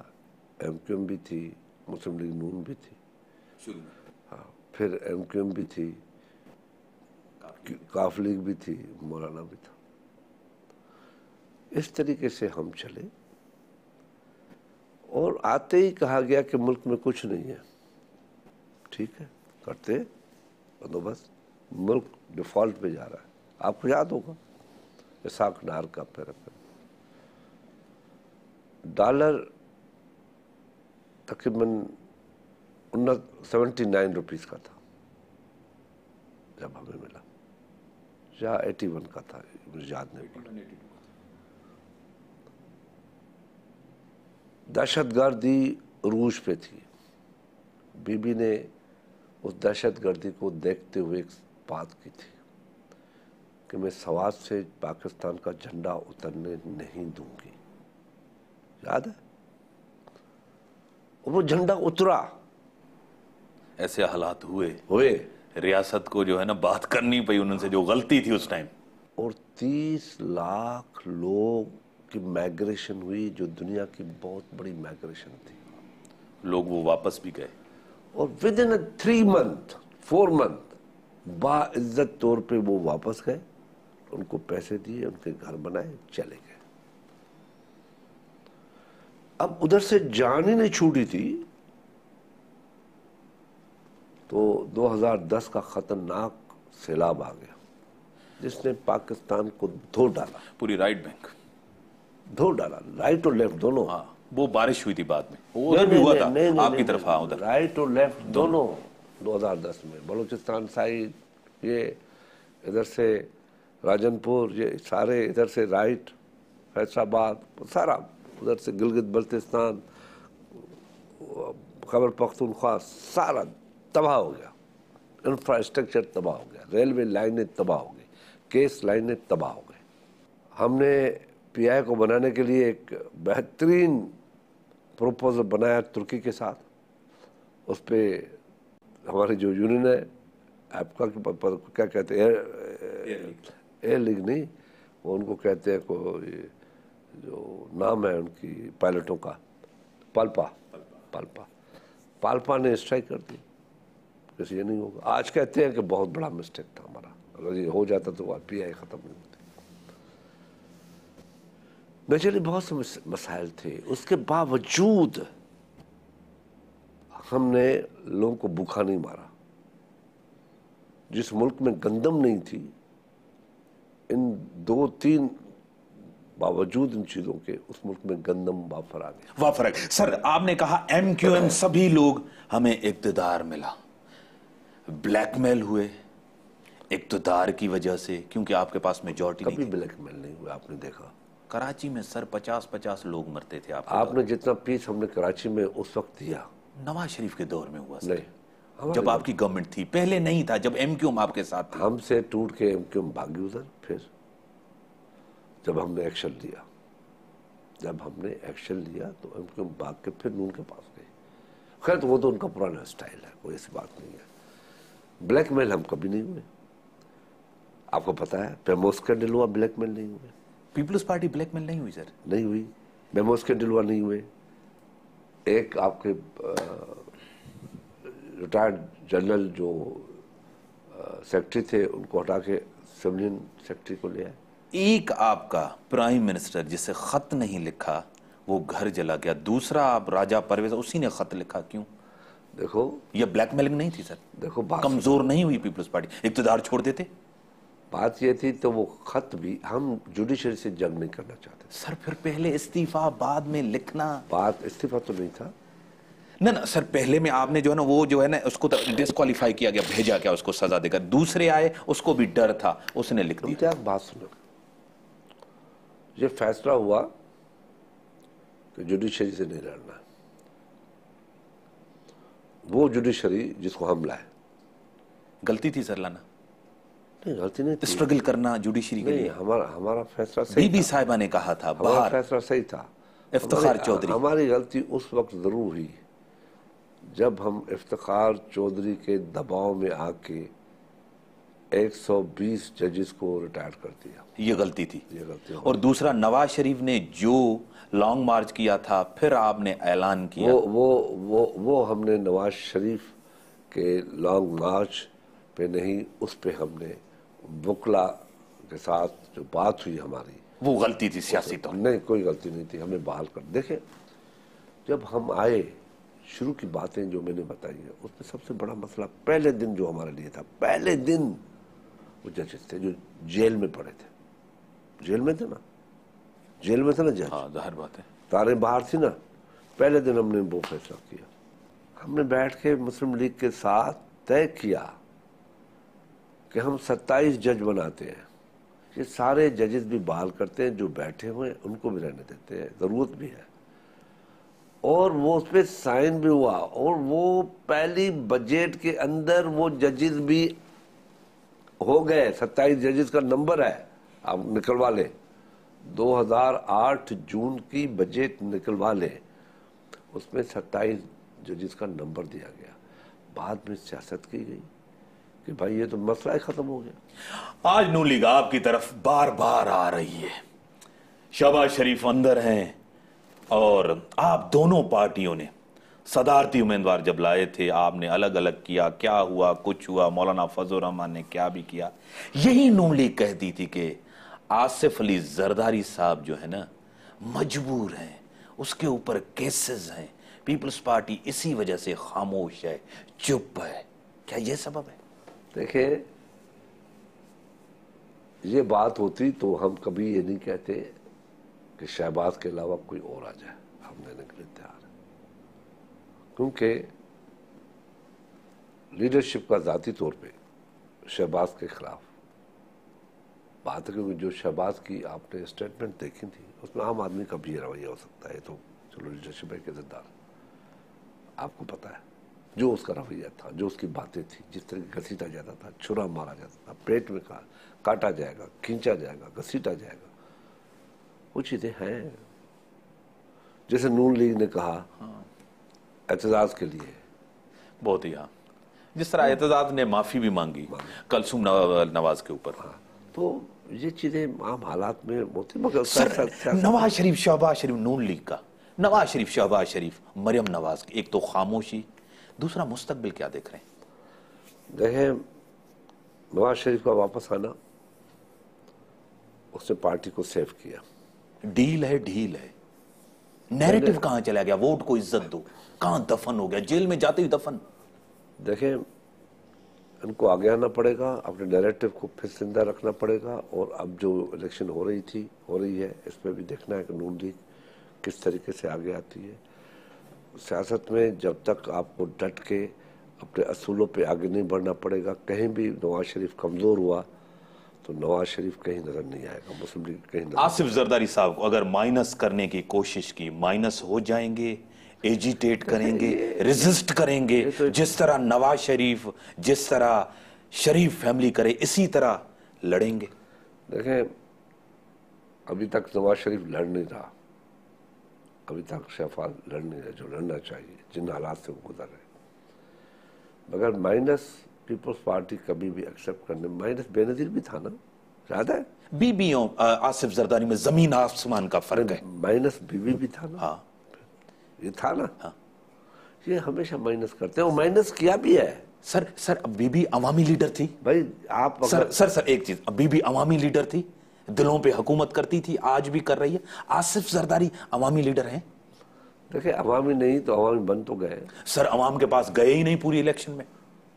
एमक्यूएम भी थी, मुस्लिम लीग नून भी थी शुरू में, हाँ, फिर एमक्यूएम भी थी, काफ लीग भी थी, मौलाना भी था। इस तरीके से हम चले और आते ही कहा गया कि मुल्क में कुछ नहीं है। ठीक है, करते बंदोबस्त, मुल्क डिफॉल्ट पे जा रहा है। आपको याद होगा इसाक डार का फिर डॉलर तकरीबन 79 रुपीज़ का था जब हमें मिला, या 81 का था, मुझे याद नहीं पड़ा। दहशतगर्दी रूज पे थी। बीबी ने उस दहशतगर्दी को देखते हुए एक बात की थी कि मैं सवात से पाकिस्तान का झंडा उतरने नहीं दूंगी। याद है? वो झंडा उतरा। ऐसे हालात हुए रियासत को जो है ना बात करनी पड़ी उनसे, जो गलती थी उस टाइम। और 30 लाख लोग की माइग्रेशन हुई, जो दुनिया की बहुत बड़ी माइग्रेशन थी। लोग वो वापस भी गए और विद इन 3 मंथ 4 मंथ बाइज्जत तौर पे वो वापस गए, उनको पैसे दिए, उनके घर बनाए, चले गए। अब उधर से जान ही नहीं छूटी थी तो 2010 का खतरनाक सैलाब आ गया, जिसने पाकिस्तान को धो डाला। पूरी राइट बैंक धो डाला, राइट और लेफ्ट दोनों। हाँ, वो बारिश हुई थी बाद में, वो उधर भी हुआ था। आपकी तरफ उधर राइट और लेफ्ट दोनों 2010 में। बलूचिस्तान साइड, ये इधर से राजनपुर, ये सारे इधर से राइट, फैसलाबाद, सारा उधर से गिलगित बल्तिस्तान, खैबर पख्तूनख्वा, सारा तबाह हो गया। इंफ्रास्ट्रक्चर तबाह हो गया, रेलवे लाइनें तबाह हो गई, केस लाइनें तबाह हो गई। हमने पीआई को बनाने के लिए एक बेहतरीन प्रपोजल बनाया तुर्की के साथ। उस पर हमारी जो यूनियन है, आपका क्या कहते हैं, एयर लीग नहीं, वो उनको कहते हैं कोई जो नाम है उनकी पायलटों का, पाल्पा ने स्ट्राइक कर दी, किसी ये नहीं होगा। आज कहते हैं कि बहुत बड़ा मिस्टेक था हमारा, अगर ये हो जाता तो पीआई खत्म नहीं होती। नेचुरली बहुत से मसाइल थे, उसके बावजूद हमने लोगों को भूखा नहीं मारा। जिस मुल्क में गंदम नहीं थी, इन 2-3 बावजूद इन चीजों के, उस मुल्क में गंदम वाफर आ गया। वाफर आ गया। सर, आपने कहा MQM सभी लोग हमें इक्तदार मिला, ब्लैकमेल हुए इक्तदार की वजह से, क्योंकि आपके पास मेजॉरिटी नहीं थी। कभी ब्लैकमेल नहीं हुआ, आपने देखा कराची में सर 50-50 लोग मरते थे। आपने जितना पीस हमने कराची में उस वक्त दिया, नवाज शरीफ के दौर में हुआ सर। नहीं, जब आपकी गवर्नमेंट थी, पहले नहीं था, जब MQM आपके साथ थी। हमसे टूट के MQM भागी उधर। फिर जब हमने एक्शन लिया तो MQM भाग के फिर नून के पास गए। खैर, तो वो तो उनका पुराना स्टाइल है, कोई ऐसी बात नहीं है। ब्लैकमेल हम कभी नहीं हुए, आपको पता है। पेमोस के डिलवा ब्लैकमेल नहीं हुए, पीपल्स पार्टी ब्लैकमेल नहीं हुई सर, नहीं हुई। मेमोस के डिलवा नहीं हुए। एक आपके रिटायर्ड जनरल जो सेक्रेटरी थे, उनको हटा के सिविलियन सेक्रेटरी को लिया। एक आपका प्राइम मिनिस्टर जिसे खत नहीं लिखा वो घर जला गया, दूसरा आप राजा परवेज, उसी ने खत लिखा, क्यों? देखो, ये ब्लैकमेलिंग नहीं थी सर? देखो, कमजोर नहीं हुई पीपल्स पार्टी, इक्तदार छोड़ देते। बात ये थी, तो वो खत भी, हम जुडिशरी से जंग नहीं करना चाहते सर। फिर पहले इस्तीफा, बाद में लिखना। बात इस्तीफा तो नहीं था ना सर, पहले में आपने जो है ना, वो जो है ना, उसको तो डिस्क्वालीफाई किया गया, भेजा गया उसको सजा देकर। दूसरे आए, उसको भी डर था, उसने लिख दिया। क्या बात सुनो, ये फैसला हुआ कि जुडिशरी से नहीं लड़ना। वो जुडिशरी जिसको हम लाए, गलती थी सर लाना? नहीं, गलती नहीं थी। स्ट्रगल करना जुडिशरी के लिए, हमारा फैसला सही बीबी साहिबा ने कहा था, हमारा फैसला सही था। इफ्तिखार चौधरी, हमारी गलती उस वक्त जरूर हुई जब हम इफ्तिखार चौधरी के दबाव में आके 120 जजेस को रिटायर कर दिया। ये गलती थी। ये गलती। और दूसरा, नवाज शरीफ ने जो लॉन्ग मार्च किया था, फिर आपने ऐलान किया। वो हमने नवाज शरीफ के लॉन्ग मार्च पे नहीं, उस पे हमने बुकला के साथ जो बात हुई हमारी, वो गलती थी सियासी तौर? नहीं, कोई गलती नहीं थी, हमें बहाल कर। देखे, जब हम आए, शुरू की बातें जो मैंने बताई है, उसमें सबसे बड़ा मसला पहले दिन जो हमारे लिए था, पहले दिन वो जजेस थे जो जेल में पड़े थे। जेल में थे ना जज। हाँ, जाहिर बात है, तारे बाहर थी ना। पहले दिन हमने वो फैसला किया, हमने बैठ के मुस्लिम लीग के साथ तय किया कि हम 27 जज बनाते हैं। ये सारे जजेस भी बहाल करते हैं, जो बैठे हुए हैं उनको भी रहने देते हैं, ज़रूरत भी है। और वो उस पर साइन भी हुआ, और वो पहली बजट के अंदर वो जजेस भी हो गए। 27 जजेस का नंबर है, आप निकलवा लें। 2008 जून की बजट निकलवा लें, उसमें 27 जजेस का नंबर दिया गया। बाद में सियासत की गई कि भाई ये तो मसला ही खत्म हो गया। आज नून लीग आपकी तरफ बार बार आ रही है, शहबाज शरीफ अंदर हैं, और आप दोनों पार्टियों ने सदारती उम्मीदवार जब लाए थे, आपने अलग अलग किया, क्या हुआ, कुछ हुआ, मौलाना फजल रहमान ने क्या भी किया। यही नून लीग कहती थी कि आसिफ अली जरदारी साहब जो है ना मजबूर हैं, उसके ऊपर केसेस हैं, पीपल्स पार्टी इसी वजह से खामोश है, चुप है। क्या यह सबब है? देखिए, ये बात होती तो हम कभी ये नहीं कहते कि शहबाज के अलावा कोई और आ जाए, हम देने के लिए तैयार है। क्योंकि लीडरशिप का जाती तौर पे शहबाज के खिलाफ बात है, क्योंकि जो शहबाज की आपने स्टेटमेंट देखी थी उसमें आम आदमी का भी रवैया हो सकता है, तो चलो लीडरशिप है के जिद्दार, आपको पता है जो उसका रवैया था, जो उसकी बातें थी, जिस तरह घसीटा जाता था, छुरा मारा जाता था, पेट में काटा जाएगा, खींचा जाएगा, घसीटा जाएगा, वो चीजें हैं। जैसे नून लीग ने कहा एहतजाज के लिए, बहुत ही, हाँ, जिस तरह एहतजाज ने माफी भी मांगी कलसूम नवाज के ऊपर। हाँ, तो ये चीजें आम हालात में होती। मगर सर, नवाज शरीफ, शहबाज शरीफ, नून लीग का नवाज शरीफ, शहबाज शरीफ, मरियम नवाज की एक तो खामोशी, दूसरा मुस्तकबिल क्या देख रहे हैं? देखें, नवाज शरीफ का वापस आना, उसने पार्टी को सेव किया। डील है, ढील है, नैरेटिव कहां चला गया? वोट को इज्जत दो, कहां दफन हो गया? जेल में जाते ही दफन। देखें, इनको आगे आना पड़ेगा, अपने नैरेटिव को फिर जिंदा रखना पड़ेगा। और अब जो इलेक्शन हो रही है, इसमें भी देखना है कि नून लीग किस तरीके से आगे आती है। सियासत में जब तक आपको डट के अपने असूलों पे आगे नहीं बढ़ना पड़ेगा, कहीं भी नवाज शरीफ कमजोर हुआ तो नवाज शरीफ कहीं नजर नहीं आएगा, मुस्लिम लीग कहीं नजर। आसिफ जरदारी साहब को अगर माइनस करने की कोशिश की, माइनस हो जाएंगे, एजिटेट करेंगे, रेजिस्ट करेंगे, जिस तरह नवाज शरीफ, जिस तरह शरीफ फैमिली करे, इसी तरह लड़ेंगे। देखें, अभी तक नवाज शरीफ लड़ नहीं रहा, अभी तक शहबाज लड़ नहीं रहा जो लड़ना चाहिए, जिन हालात से वो गुजर रहे। मगर माइनस पीपल्स पार्टी कभी भी एक्सेप्ट करने, माइनस बेनजीर भी था ना, याद है? बीबियों आसिफ जरदारी में जमीन आसमान का फर्क है। माइनस बीबी भी था ना। हाँ, ये था ना। हाँ, ये हमेशा माइनस करते हैं, और माइनस किया भी है। सर बीबी अवामी लीडर थी भाई आप सर एक चीज, बीबी अवामी लीडर थी, दिलों पे हुकूमत करती थी, आज भी कर रही है। आसिफ जरदारी अवामी लीडर हैं? देखिए, अवामी नहीं तो अवामी बन तो गए सर, अवाम के पास गए ही नहीं पूरी इलेक्शन में।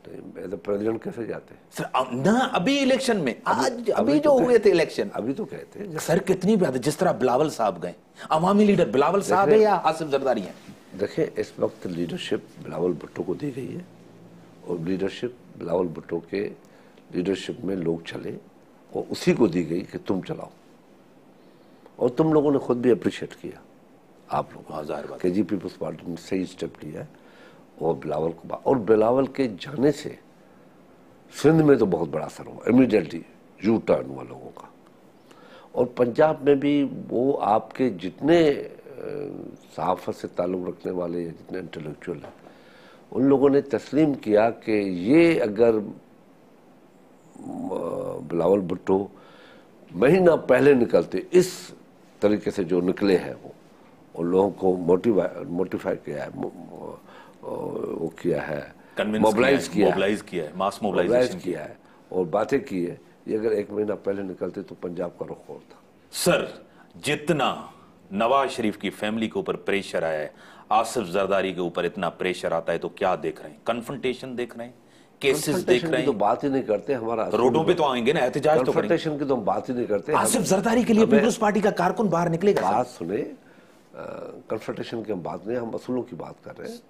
तो प्रेसिडेंट कैसे जाते सर ना, अभी इलेक्शन में, आज अभी जो हुए थे इलेक्शन, अभी तो कहते हैं सर कितनी बात है। जिस तरह बिलावल साहब गए, अवामी लीडर बिलावल साहब है या आसिफ जरदारी है? देखिए, इस वक्त लीडरशिप बिलावल भुट्टो को दी गई है, और लीडरशिप बिलावल भुट्टो के लीडरशिप में लोग चले, और उसी को दी गई कि तुम चलाओ। और तुम लोगों ने खुद भी अप्रिशिएट किया, आप लोग, के जी पीपल्स पार्टी ने सही स्टेप लिया है। और बिलावल को, और बिलावल के जाने से सिंध में तो बहुत बड़ा असर हुआ, इमीडिएटली यू टर्न हुआ लोगों का। और पंजाब में भी वो आपके जितने सहाफत से ताल्लुक़ रखने वाले या जितने इंटेलेक्चुअल हैं, उन लोगों ने तस्लीम किया कि ये अगर बिलावल भुट्टो महीना पहले निकलते इस तरीके से जो निकले हैं, वो लोगों को मोटिफाई किया है, वो किया है, मोबिलाइज किया है, मास मोबिलाइजेशन किया है, और बातें की है। ये अगर एक महीना पहले निकलते तो पंजाब का रुख और था। सर, जितना नवाज शरीफ की फैमिली के ऊपर प्रेशर आया है, आसिफ जरदारी के ऊपर इतना प्रेशर आता है, तो क्या देख रहे हैं? कन्फ्रंटेशन देख रहे हैं, केसेस देख रहे हैं? तो बात ही नहीं करते, हमारा रोडों पे तो आएंगे ना, एहतजाज तो करेंगे। कन्फ्रंटेशन की तो हम बात ही नहीं करते। आसिफ जरदारी के लिए पीपल्स पार्टी का कारकुन बाहर निकलेगा? बात सुने, कन्फ्रंटेशन की हम बात नहीं, हम असूलों की बात कर रहे हैं।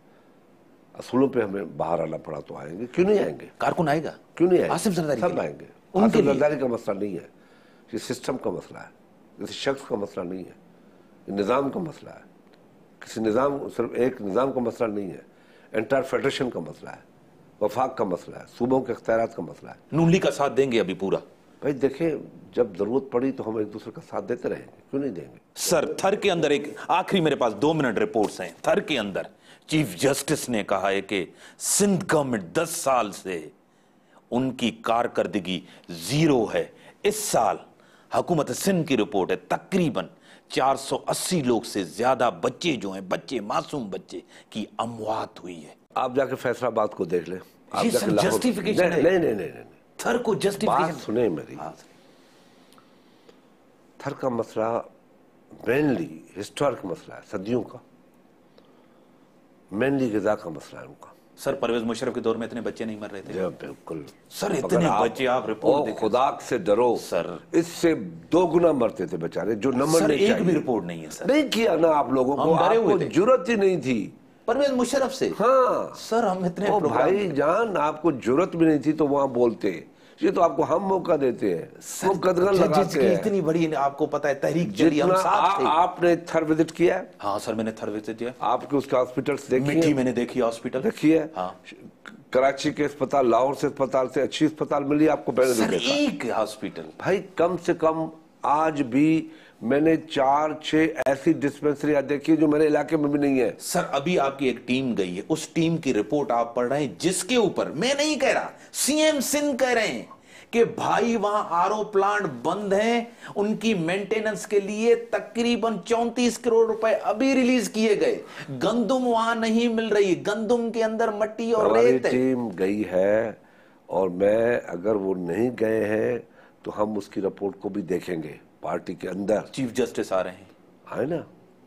असूलों पे हमें बाहर आना पड़ा तो आएंगे, क्यों नहीं आएंगे? कारकुन आएगा, क्यों नहीं आएंगे? आसिफ जरदारी सब आएंगे। आसिफ जरदारी का मसला नहीं है, ये सिस्टम का मसला है, किसी शख्स का मसला नहीं है, ये निज़ाम का मसला है। किसी निज़ाम, सिर्फ एक निज़ाम का मसला नहीं है, एंटायर फेडरेशन का मसला है, वफाक का मसला है, सूबों के इख्तियारात का मसला है। नून लीग का साथ देंगे अभी पूरा? भाई देखें, जब जरूरत पड़ी तो हम एक दूसरे का साथ देते रहेंगे, क्यों नहीं देंगे। सर, थर के अंदर एक आखिरी मेरे पास 2 मिनट रिपोर्ट्स हैं। थर के अंदर चीफ जस्टिस ने कहा है कि सिंध गवर्नमेंट 10 साल से उनकी कारकर्दगी 0 है। इस साल हुकूमत सिंध की रिपोर्ट है तकरीबन 480 लोग से ज्यादा बच्चे जो हैं, बच्चे, मासूम बच्चे की अमवात हुई है। आप जाके फैसलाबाद को देख लें। आप ये जाके सर लाहौर- justification है। नहीं नहीं नहीं नहीं, थर को बात जस्टिफिकेशन सुने मेरी। थर का मसला मेनली हिस्टोरिक मसला है, सदियों का, मेनली ग़िज़ा का मसला है उनका। सर, परवेज मुशर्रफ के दौर में इतने बच्चे नहीं मर रहे थे? जी बिल्कुल सर, अगर इतने बच्चे, आप रिपोर्ट देखें खुदा से डरो सर। इससे 2 गुना मरते थे बेचारे, जो नंबर सर, नहीं एक चाहिए। भी रिपोर्ट नहीं है सर। नहीं किया ना आप लोगों को, हम डरे हुए आपको थे। जरूरत ही नहीं थी परवेज मुशर्रफ से। हाँ सर, हम इतने ओ प्रोग्राम- भाई जान, आपको जरूरत भी नहीं थी तो वहां बोलते। ये तो आपको हम मौका देते हैं, वो कदगन लगाते हैं। इतनी बड़ी आपको पता है तहरीक चली, हम जितना साथ थे। आपने थर विजिट किया है? हाँ सर, मैंने थर विजिट किया। आपके उसके हॉस्पिटल्स देखिए? मिट्टी मैंने देखी हॉस्पिटल। देखिए हाँ। कराची के अस्पताल, लाहौर से अस्पताल से अच्छी अस्पताल मिली आपको? मैंने सर, देखा एक हॉस्पिटल भाई, कम से कम आज भी मैंने 4-6 ऐसी डिस्पेंसरी देखी जो मेरे इलाके में भी नहीं है। सर, अभी आपकी एक टीम गई है, उस टीम की रिपोर्ट आप पढ़ रहे हैं, जिसके ऊपर मैं नहीं कह रहा, सीएम सिंध कह रहे हैं कि भाई वहां आरओ प्लांट बंद हैं, उनकी मेंटेनेंस के लिए तकरीबन 34 करोड़ रुपए अभी रिलीज किए गए। गंदुम वहां नहीं मिल रही, गंदुम के अंदर मट्टी और हमारी रेत है। टीम गई है और मैं, अगर वो नहीं गए हैं तो हम उसकी रिपोर्ट को भी देखेंगे पार्टी के अंदर। चीफ जस्टिस आ रहे हैं, है ना,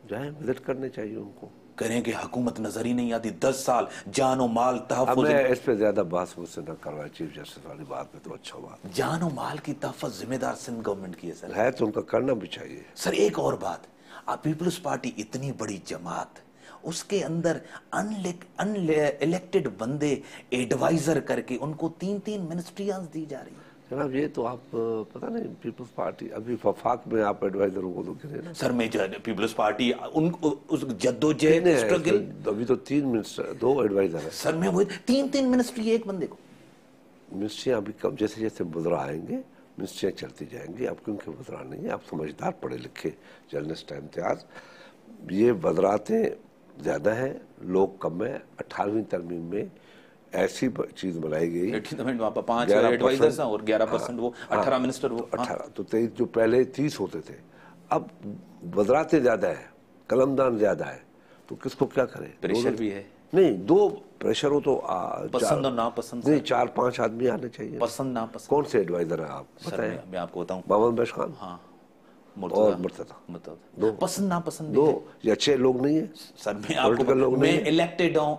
जाए विजिट करने चाहिए उनको। करें कि हुकूमत नजर ही नहीं आती, 10 साल जान और माल अब तहफ़्फ़ुज़। मैं इस पे ज्यादा बहस मुझसे न करवाए, चीफ जस्टिस वाली बात पे तो अच्छा बात जान और माल की तहफ़्फ़ुज़ जिम्मेदार सिंध गवर्नमेंट की है सर। है, तो उनका करना भी चाहिए। सर, एक और बात, आप पीपल्स पार्टी इतनी बड़ी जमात, उसके अंदर अनइलेक्टेड बंदे एडवाइजर करके उनको 3-3 मिनिस्ट्रियां दी जा रही है। जनाब ये तो आप पता नहीं, पीपल्स पार्टी अभी वफाक में आप एडवाइजर को तो गिरे ना। सर, मैं पीपल्स पार्टी उस जद्दोजहद स्ट्रगल, अभी तो 3 मिनिस्टर, 2 एडवाइजर है। सर मैं वही 3-3 मिनिस्ट्री एक बंदे को। मिनिस्ट्रियाँ अभी कब, जैसे जैसे बुजरा आएंगे मिनिस्ट्रियाँ चलती जाएंगी। अब क्योंकि बुजरा नहीं है, आप समझदार पढ़े लिखे जर्नलिस्ट हैं इम्तियाज, ये बदरातें ज़्यादा हैं, लोग कम है। 18वीं तरमीम में ऐसी चीज़ बनाई गई, 5 एडवाइजर्स और 11% वो 18 मिनिस्टर, वो 18 तो 23, जो पहले 30 होते थे, अब बदरातें ज़्यादा है, कलमदान ज़्यादा है, तो किसको क्या करें। प्रेशर भी है नहीं, 2 प्रेशर हो तो पसंद और नापसंद। नहीं, 4-5 आदमी आने चाहिए। पसंद नापसंद। कौन से एडवाइजर है आप सर, बताएं? मैं आपको बताऊं, मोहम्मद बश खान, हाँ, और मुर्तज़ा। 2 पसंद नापसंद। 2 ये अच्छे लोग नहीं है सर, मैं आपको, मैं इलेक्टेड हूं,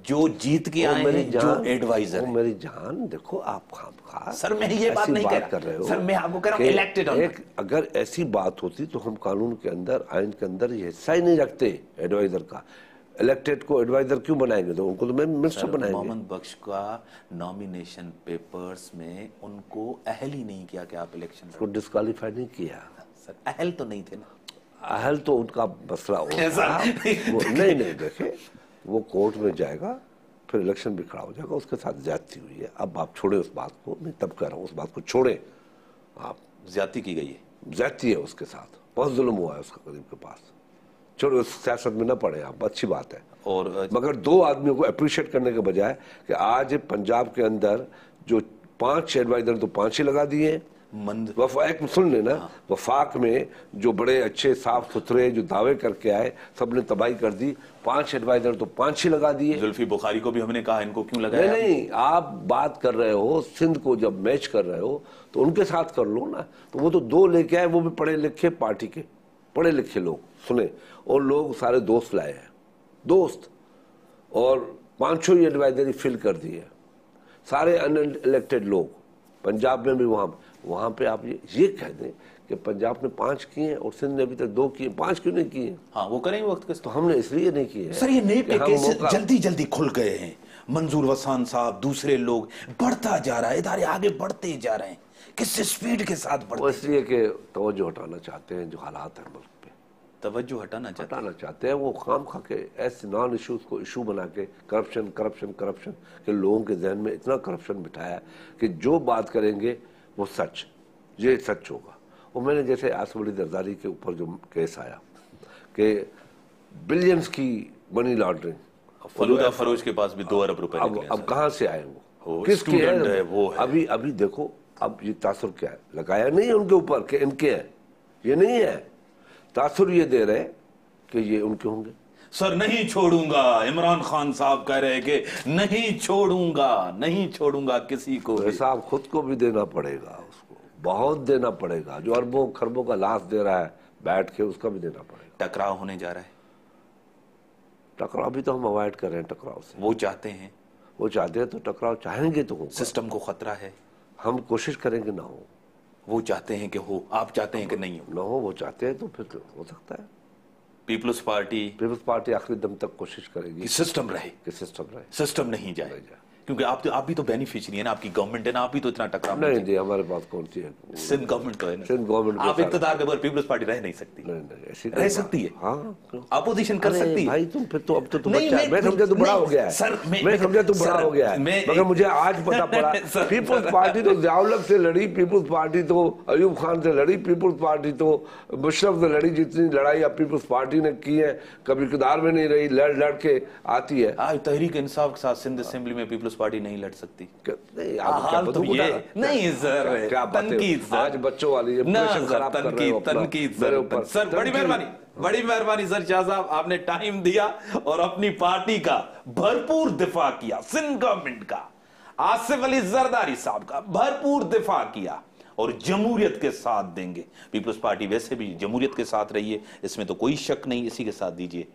जो जीत के आए हैं, जो एडवाइजर है। मेरी जान, देखो आप खामखा सर, मैं ये बात नहीं कह रहा हो। सर, मैं आपको कह रहा हूं इलेक्टेड हूं। अगर ऐसी बात होती तो हम कानून के अंदर, आइन के अंदर ये हिस्सा ही नहीं रखते एडवाइजर का। इलेक्टेड को एडवाइजर क्यों बनाएंगे? तो उनको तो मैं मिनिस्टर बनाएंगे। मोहम्मद बख्श का नॉमिनेशन पेपर्स में उनको अहल ही नहीं किया कि आप इलेक्शन, उसको डिस्क्वालीफाई नहीं किया। सर, अहल तो नहीं थे ना। अहल तो उनका मसला होगा। नहीं नहीं, देखे वो कोर्ट में जाएगा, फिर इलेक्शन भी खड़ा हो जाएगा, उसके साथ ज्यादती हुई है। अब आप छोड़े उस बात को, मैं तब कह रहा हूँ उस बात को छोड़े। आप, ज्यादती की गई है, ज्यादती है उसके साथ, बहुत जुल्म हुआ है उसका गरीब के पास। छोड़ो, उस सियासत में न पड़े आप, अच्छी बात है। और मगर 2 आदमियों को अप्रिशिएट करने के बजाय कि आज पंजाब के अंदर जो 5 एडवाइजर तो 5 ही लगा दिए। एक सुन लेना, वफाक में जो बड़े अच्छे साफ सुथरे जो दावे करके आए, सबने तबाही कर दी। 5 एडवाइजर तो 5 ही लगा दिए। जुल्फी बुखारी को भी हमने कहा इनको क्यों लगाया? नहीं, आप बात कर रहे हो सिंध को, जब मैच कर रहे हो तो उनके साथ कर लो ना। तो वो तो 2 लेके आए, वो भी पढ़े लिखे पार्टी के, पढ़े लिखे लोग सुने, और लोग सारे दोस्त लाए हैं, दोस्त, और 5 ही एडवाइजरी फिल कर दी है, सारे अनइलेक्टेड लोग पंजाब में भी। वहां पे आप ये कह दें कि पंजाब ने 5 किए और सिंध ने अभी तक 2 किए, 5 क्यों नहीं किए? हाँ, वो करेंगे वक्त के। तो हमने इसलिए नहीं किए। सर, ये नए केसेस जल्दी जल्दी खुल गए हैं। मंजूर वसान साहब, दूसरे लोग, बढ़ता जा रहा है, इदारे आगे बढ़ते जा रहे हैं, किस स्पीड के साथ बढ़ते। इसलिए कि तवज्जो हटाना चाहते हैं जो हालात है मुल्क पे, तवज्जो हटाना चाहते हैं। वो खाम खा के ऐसे नॉन इश्यूज को इशू बना के करप्शन करप्शन करप्शन के लोगों के जहन में इतना करप्शन बिठाया कि जो बात करेंगे वो सच, ये सच होगा। वो मैंने जैसे आसवड़ी जरदारी के ऊपर जो केस आया कि बिलियंस की मनी लॉन्ड्रिंग, फलूदा फरोज के पास भी 2 अरब रुपए निकले। अब कहाँ से आए वो किसके है वो है। अभी देखो, अब ये तासुर क्या है, लगाया नहीं है उनके ऊपर कि इनके हैं, ये नहीं है। तासुर ये दे रहे कि ये उनके होंगे। सर नहीं छोड़ूंगा, इमरान खान साहब कह रहे हैं कि नहीं छोड़ूंगा किसी को। तो हिसाब खुद को भी देना पड़ेगा, उसको बहुत देना पड़ेगा। जो अरबों खरबों का लाश दे रहा है बैठ के, उसका भी देना पड़ेगा। टकराव होने जा रहा है, टकराव भी तो हम अवॉइड कर रहे हैं। टकराव से वो चाहते हैं तो टकराव चाहेंगे तो होगा। सिस्टम को खतरा है, हम कोशिश करेंगे ना हो। वो चाहते हैं कि हो, आप चाहते हैं कि नहीं हो। ना हो, वो चाहते हैं तो फिर तो हो सकता है। पीपल्स पार्टी आखिरी दम तक कोशिश करेगी कि सिस्टम रहे, सिस्टम नहीं जाए। क्योंकि आप भी तो बेनिफिशियरी है ना, आपकी गवर्नमेंट है ना, आप भी तो इतना टकराव नहीं जी, हमारे पास कौन सी है? सिंध गवर्नमेंट तो है ना। सिंध गवर्नमेंट आप इक़्तिदार के बगैर पीपल्स पार्टी रह नहीं सकती। नहीं ऐसी रह सकती है, हाँ, अपोजिशन कर सकती है। भाई तुम फिर तो अब तो तुम बच्चा है। मैं समझा तू बड़ा हो गया है सर, मैं समझा तू बड़ा हो गया है, मगर मुझे आज पता पड़ा पीपल्स पार्टी तो ज़ियाउल से लड़ी, पीपल्स पार्टी तो अयूब खान से लड़ी, पीपल्स पार्टी तो मुशर्रफ से लड़ी। जितनी लड़ाई अब पीपल्स पार्टी ने की है, कभी इक़्तिदार में नहीं रही, लड़ के आती है। आज तहरीक इंसाफ के साथ सिंध असेंबली में पीपल्स पार्टी नहीं लड़ सकती। हाल तो ये नहीं सर, तनकीद आज बच्चों वाली तनकीद सर। बड़ी मेहरबानी सर। शाह साहब आपने टाइम दिया और अपनी पार्टी का भरपूर दिफा किया, सिंध गवर्नमेंट का, आसिफ अली जरदारी साहब का भरपूर दिफा किया और जमहूरियत के साथ देंगे। पीपल्स पार्टी वैसे भी जमहूरियत के साथ रही है, इसमें तो कोई शक नहीं। इसी के साथ दीजिए।